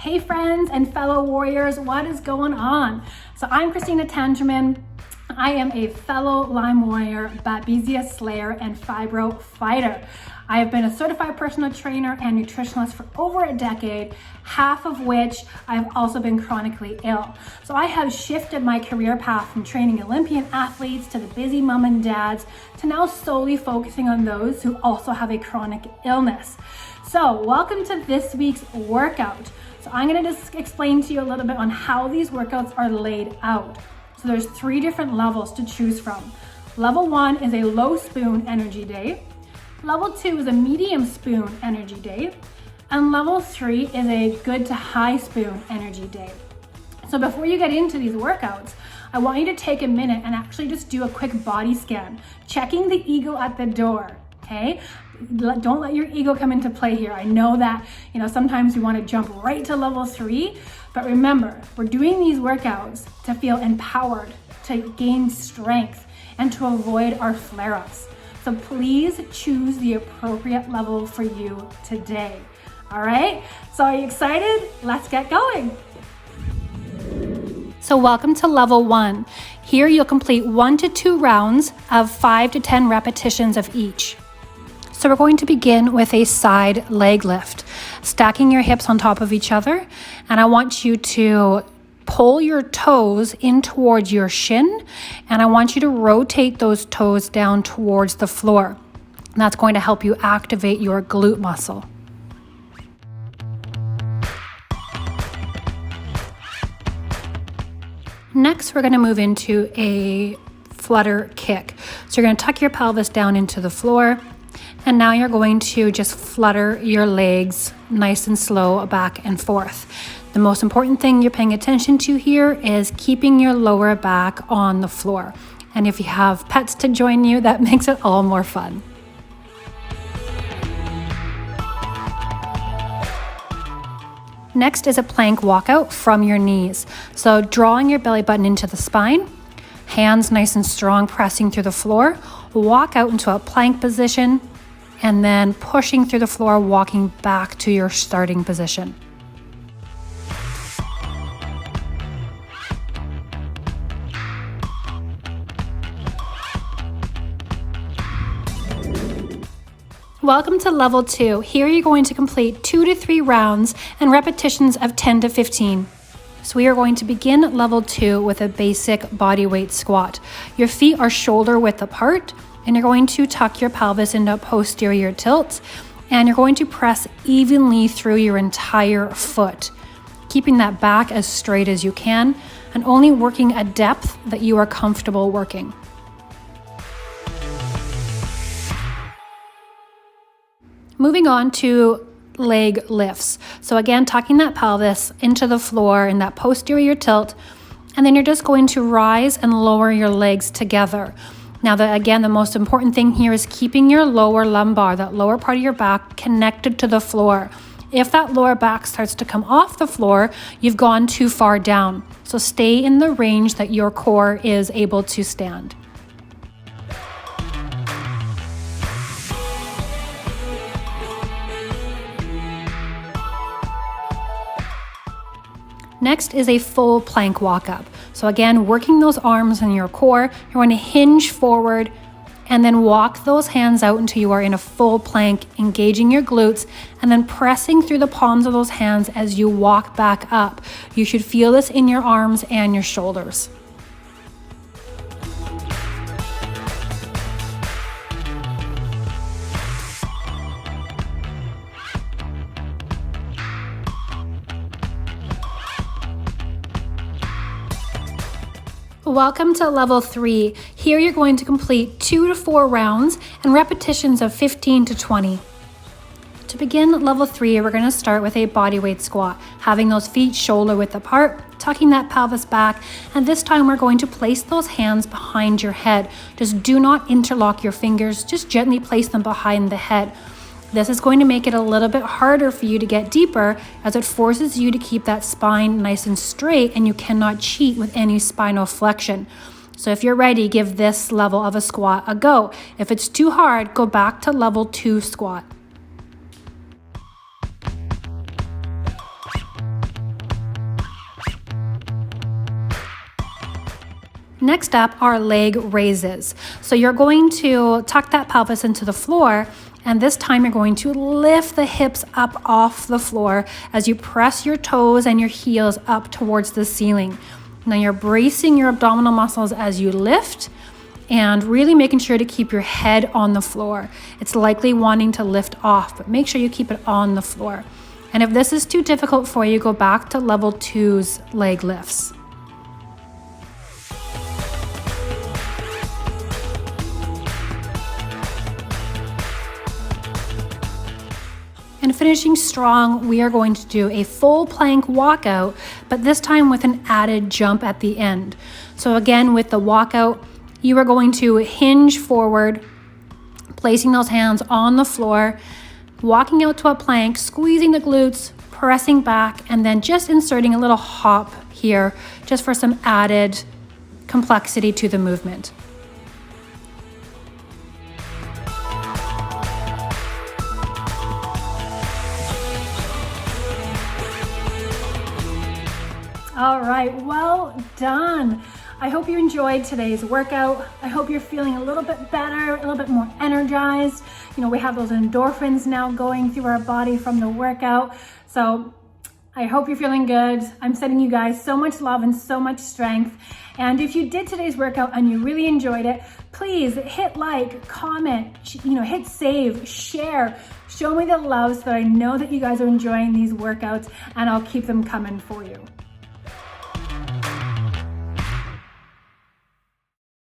Hey friends and fellow warriors, what is going on? So I'm Christina Tangerman. I am a fellow Lyme warrior, Babesia slayer, and fibro fighter. I have been a certified personal trainer and nutritionist for over a decade, half of which I've also been chronically ill. So I have shifted my career path from training Olympian athletes to the busy mom and dads to now solely focusing on those who also have a chronic illness. So welcome to this week's workout. So I'm going to just explain to you a little bit on how these workouts are laid out. So there's 3 different levels to choose from. Level 1 is a low spoon energy day. Level 2 is a medium spoon energy day. And level 3 is a good to high spoon energy day. So before you get into these workouts, I want you to take a minute and actually just do a quick body scan, checking the ego at the door, okay? Don't let your ego come into play here. I know that, sometimes we want to jump right to level 3, but remember, we're doing these workouts to feel empowered, to gain strength, and to avoid our flare-ups. So please choose the appropriate level for you today. All right? So are you excited? Let's get going. So welcome to level 1. Here you'll complete 1 to 2 rounds of 5 to 10 repetitions of each. So we're going to begin with a side leg lift, stacking your hips on top of each other. And I want you to pull your toes in towards your shin, and I want you to rotate those toes down towards the floor. And that's going to help you activate your glute muscle. Next, we're going to move into a flutter kick. So you're going to tuck your pelvis down into the floor. And now you're going to just flutter your legs nice and slow back and forth. The most important thing you're paying attention to here is keeping your lower back on the floor. And if you have pets to join you, that makes it all more fun. Next is a plank walkout from your knees. So drawing your belly button into the spine, hands nice and strong, pressing through the floor, walk out into a plank position, and then pushing through the floor, walking back to your starting position. Welcome to level 2. Here you're going to complete 2 to 3 rounds and repetitions of 10 to 15. So we are going to begin level 2 with a basic body weight squat. Your feet are shoulder width apart, and you're going to tuck your pelvis into a posterior tilt, and you're going to press evenly through your entire foot, keeping that back as straight as you can, and only working a depth that you are comfortable working. Moving on to leg lifts. So again, tucking that pelvis into the floor in that posterior tilt, and then you're just going to rise and lower your legs together. Now, the most important thing here is keeping your lower lumbar, that lower part of your back, connected to the floor. If that lower back starts to come off the floor, you've gone too far down. So stay in the range that your core is able to stand. Next is a full plank walk up. So again, working those arms and your core, you're going to hinge forward and then walk those hands out until you are in a full plank, engaging your glutes and then pressing through the palms of those hands as you walk back up. You should feel this in your arms and your shoulders. Welcome to level 3. Here you're going to complete 2 to 4 rounds and repetitions of 15 to 20. To begin level 3, we're going to start with a bodyweight squat, having those feet shoulder width apart, tucking that pelvis back, and this time we're going to place those hands behind your head. Just do not interlock your fingers, just gently place them behind the head. This is going to make it a little bit harder for you to get deeper as it forces you to keep that spine nice and straight, and you cannot cheat with any spinal flexion. So if you're ready, give this level of a squat a go. If it's too hard, go back to level 2 squat. Next up are leg raises. So you're going to tuck that pelvis into the floor, and this time you're going to lift the hips up off the floor as you press your toes and your heels up towards the ceiling. Now you're bracing your abdominal muscles as you lift and really making sure to keep your head on the floor. It's likely wanting to lift off, but make sure you keep it on the floor. And if this is too difficult for you, go back to level 2's leg lifts. And finishing strong, we are going to do a full plank walkout, but this time with an added jump at the end. So again, with the walkout, you are going to hinge forward, placing those hands on the floor, walking out to a plank, squeezing the glutes, pressing back, and then just inserting a little hop here, just for some added complexity to the movement. All right, well done. I hope you enjoyed today's workout. I hope you're feeling a little bit better, a little bit more energized. You know, we have those endorphins now going through our body from the workout. So I hope you're feeling good. I'm sending you guys so much love and so much strength. And if you did today's workout and you really enjoyed it, please hit like, comment, hit save, share. Show me the love so that I know that you guys are enjoying these workouts, and I'll keep them coming for you.